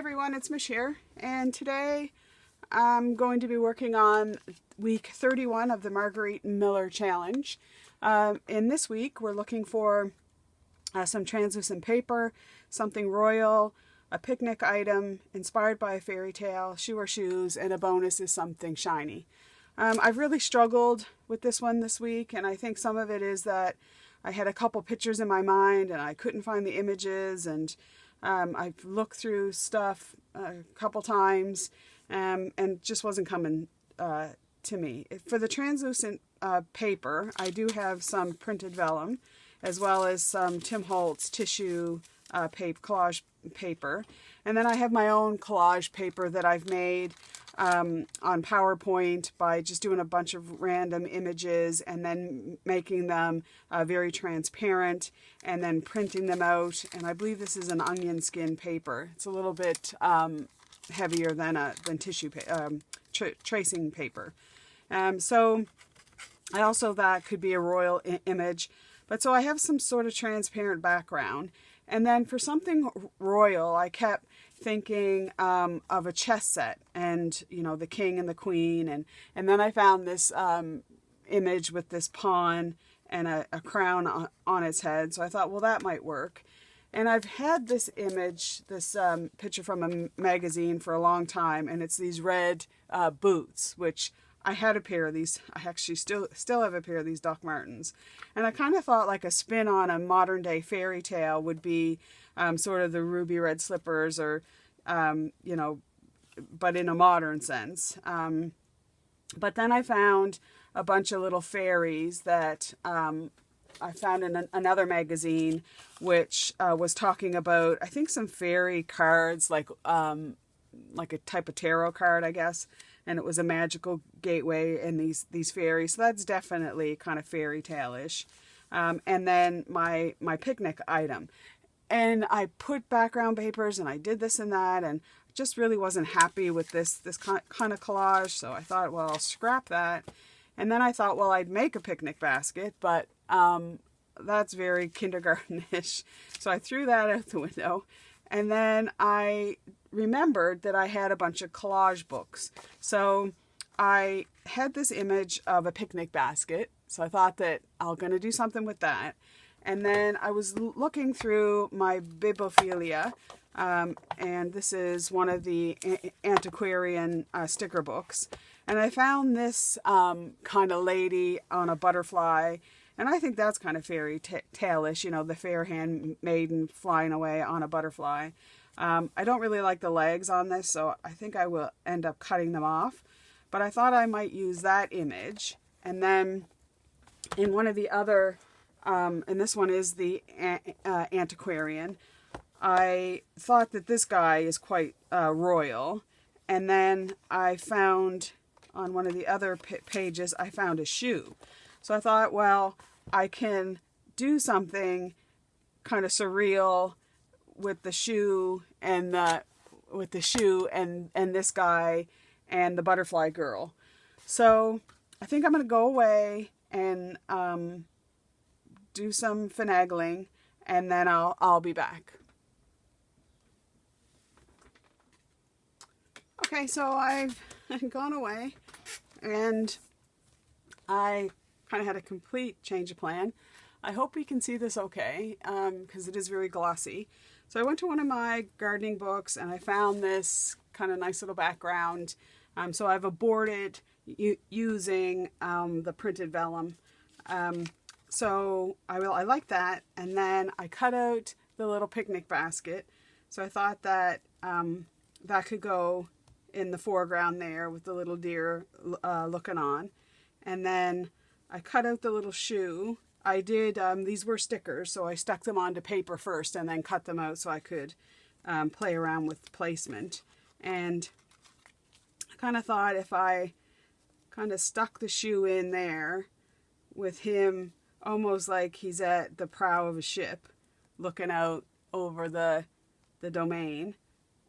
everyone, it's Mish here, and today I'm going to be working on week 31 of the Margarete Miller Challenge. In this week we're looking for some translucent paper, something royal, a picnic item inspired by a fairy tale, shoe or shoes, and a bonus is something shiny. I've really struggled with this one this week, and I think some of it is that I had a couple pictures in my mind and I couldn't find the images, and I've looked through stuff a couple times and just wasn't coming to me. For the translucent paper, I do have some printed vellum as well as some Tim Holtz tissue collage paper. And then I have my own collage paper that I've made on PowerPoint by just doing a bunch of random images and then making them very transparent and then printing them out. And I believe this is an onion skin paper. It's a little bit heavier than tissue tracing paper. So I also, that could be a royal image. But so I have some sort of transparent background. And then for something royal, I kept thinking of a chess set and, you know, the king and the queen. And then I found this image with this pawn and a crown on its head. So I thought, well, that might work. And I've had this image, this picture from a magazine for a long time. And it's these red boots, which I had a pair of these. I actually still have a pair of these Doc Martens. And I kind of thought like a spin on a modern day fairy tale would be sort of the ruby red slippers, or, you know, but in a modern sense. But then I found a bunch of little fairies that I found in another magazine, which was talking about, I think, some fairy cards, like a type of tarot card, I guess. And it was a magical gateway and these fairies. So that's definitely kind of fairy tale-ish. And then my picnic item. And I put background papers and I did this and that, and just really wasn't happy with this kind of collage. So I thought, well, I'll scrap that. And then I thought, well, I'd make a picnic basket, but that's very kindergarten-ish. So I threw that out the window. And then I remembered that I had a bunch of collage books. So I had this image of a picnic basket. So I thought that I'm going to do something with that. And then I was looking through my bibliophilia, and this is one of the antiquarian sticker books. And I found this kind of lady on a butterfly. And I think that's kind of fairy tale-ish, you know, the fair handmaiden flying away on a butterfly. I don't really like the legs on this, so I think I will end up cutting them off. But I thought I might use that image. And then in one of the other, and this one is the antiquarian, I thought that this guy is quite royal. And then I found, on one of the other pages, I found a shoe. So I thought, well, I can do something kind of surreal with the shoe and this guy and the butterfly girl. So I think I'm going to go away and do some finagling, and then I'll be back. Okay, so I've gone away, and I kind of had a complete change of plan. I hope you can see this okay, because it is very glossy. So I went to one of my gardening books and I found this kind of nice little background. So I've aborted using the printed vellum. So I like that. And then I cut out the little picnic basket. So I thought that that could go in the foreground there with the little deer looking on. And then I cut out the little shoe. I did, these were stickers, so I stuck them onto paper first and then cut them out so I could play around with placement. And I kind of thought if I kind of stuck the shoe in there with him almost like he's at the prow of a ship looking out over the domain,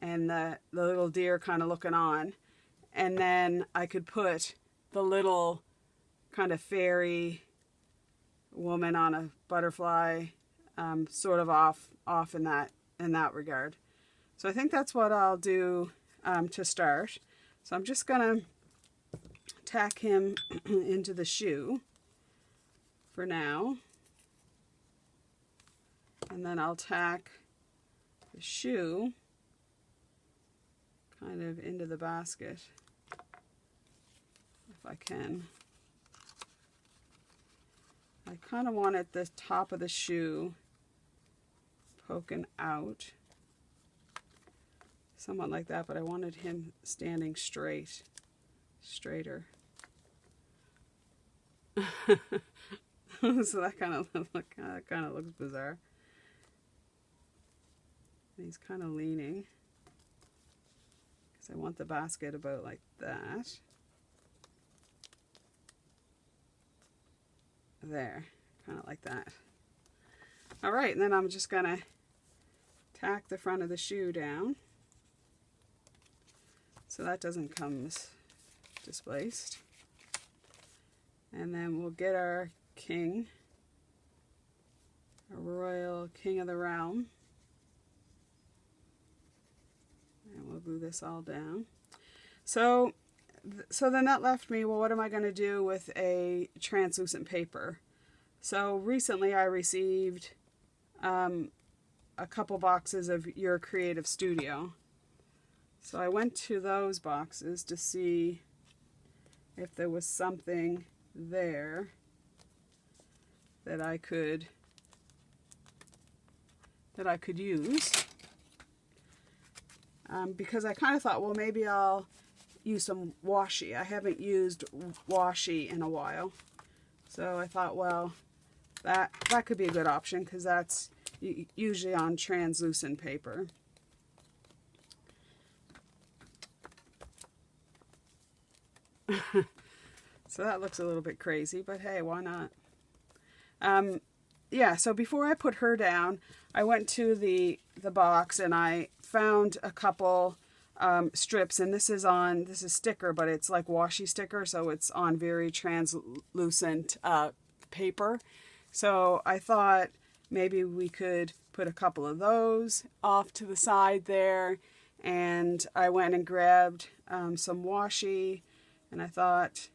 and the little deer kind of looking on. And then I could put the little kind of fairy woman on a butterfly, sort of off in that regard. So I think that's what I'll do to start. So I'm just going to tack him into the shoe for now. And then I'll tack the shoe kind of into the basket if I can. I kind of wanted the top of the shoe poking out, somewhat like that, but I wanted him standing straighter. So that kind of looks bizarre. He's kind of leaning because I want the basket about like that. There, kind of like that. All right, and then I'm just gonna tack the front of the shoe down so that doesn't come displaced. And then we'll get our king, a royal king of the realm. And we'll glue this all down. So then that left me, well, what am I going to do with a translucent paper? So recently I received a couple boxes of Your Creative Studio. So I went to those boxes to see if there was something there that I could use. Because I kind of thought, well, maybe I'll use some washi. I haven't used washi in a while. So I thought, well, that could be a good option because that's usually on translucent paper. So that looks a little bit crazy, but hey, why not? Yeah, so before I put her down, I went to the box and I found a couple strips, and this is sticker, but it's like washi sticker, so it's on very translucent paper. So I thought maybe we could put a couple of those off to the side there, and I went and grabbed some washi, and I thought,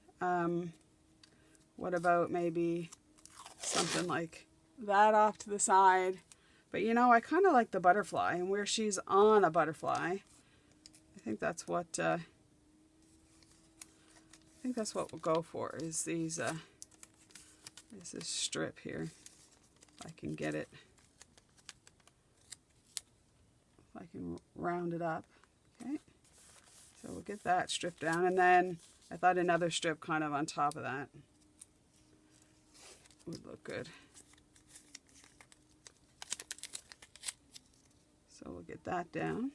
what about maybe something like that off to the side? But you know, I kind of like the butterfly, and where she's on a butterfly, I think that's what we'll go for, is these is this strip here. If I can get it, if I can round it up. Okay, so we'll get that strip down, and then I thought another strip kind of on top of that would look good. So we'll get that down.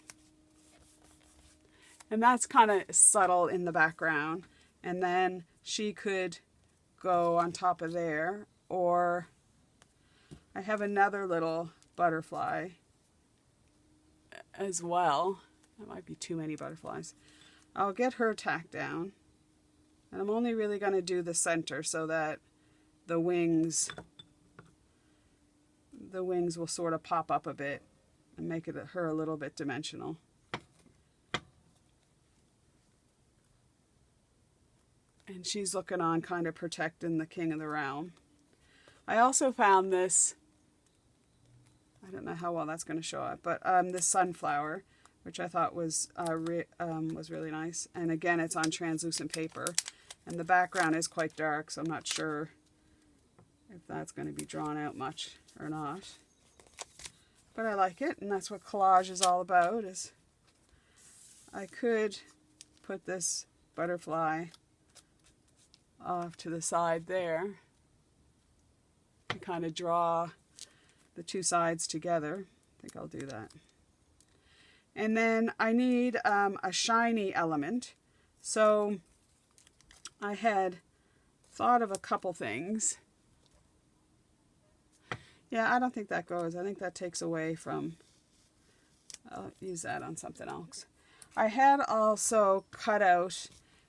And that's kind of subtle in the background. And then she could go on top of there. Or I have another little butterfly as well. That might be too many butterflies. I'll get her tacked down. And I'm only really going to do the center so that the wings will sort of pop up a bit and make her a little bit dimensional. And she's looking on, kind of protecting the king of the realm. I also found this, I don't know how well that's going to show up, but this sunflower, which I thought was really nice. And again, it's on translucent paper. And the background is quite dark, so I'm not sure if that's going to be drawn out much or not. But I like it, and that's what collage is all about. Is I could put this butterfly off to the side there and kind of draw the two sides together. I think I'll do that. And then I need a shiny element. So I had thought of a couple things. Yeah, I don't think that goes. I think that takes away from, I'll use that on something else. I had also cut out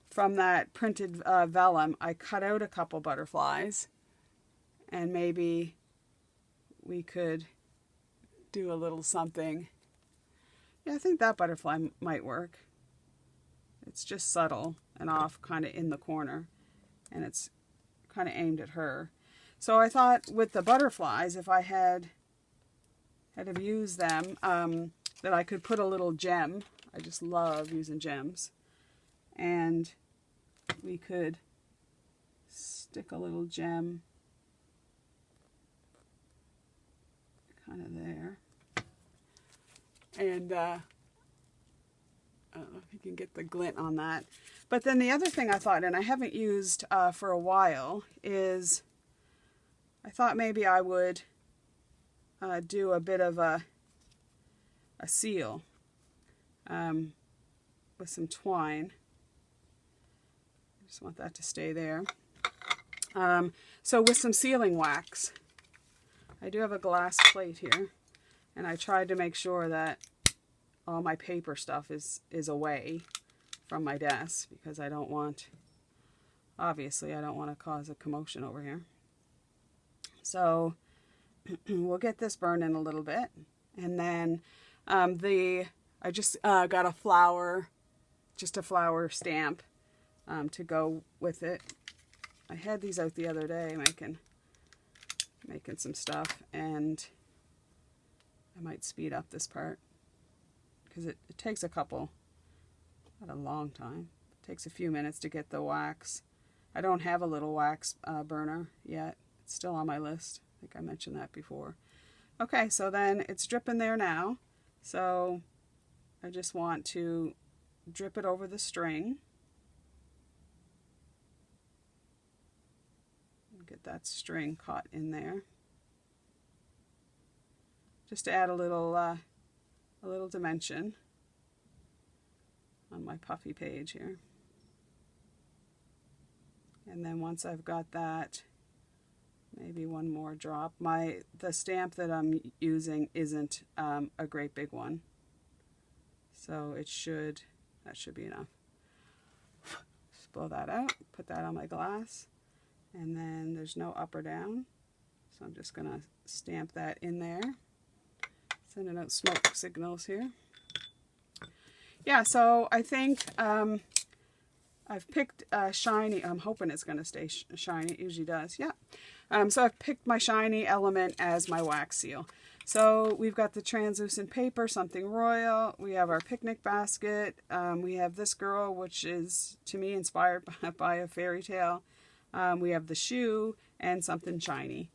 from that printed vellum, I cut out a couple butterflies, and maybe we could do a little something Yeah, I think that butterfly might work. It's just subtle and off kind of in the corner, and it's kind of aimed at her. So I thought with the butterflies, if I had have used them, that I could put a little gem. I just love using gems. And we could stick a little gem kind of there. And I don't know if you can get the glint on that. But then the other thing I thought, and I haven't used for a while, is I thought maybe I would do a bit of a seal with some twine. I just want that to stay there. So with some sealing wax, I do have a glass plate here, and I tried to make sure that all my paper stuff is away from my desk, because I don't want, obviously I don't want to cause a commotion over here. So we'll get this burning a little bit, and then I just got a flower stamp to go with it. I had these out the other day making some stuff, and I might speed up this part because it takes not a long time. It takes a few minutes to get the wax. I don't have a little wax burner yet. It's still on my list. I think I mentioned that before. Okay, so then it's dripping there now. So I just want to drip it over the string. Get that string caught in there. Just to add a little dimension on my puffy page here. And then once I've got that, maybe one more drop. The stamp that I'm using isn't a great big one, so that should be enough. Just blow that out, put that on my glass, and then there's no up or down, so I'm just gonna stamp that in there. Sending out smoke signals here. Yeah, so I think I've picked shiny. I'm hoping it's going to stay shiny. It usually does. Yeah. So I've picked my shiny element as my wax seal. So we've got the translucent paper, something royal. We have our picnic basket. We have this girl, which is, to me, inspired by a fairy tale. We have the shoe and something shiny.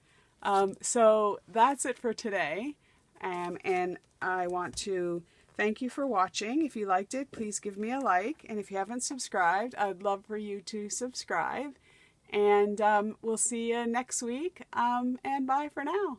So that's it for today. And I want to thank you for watching. If you liked it, please give me a like. And if you haven't subscribed, I'd love for you to subscribe. And we'll see you next week. And bye for now.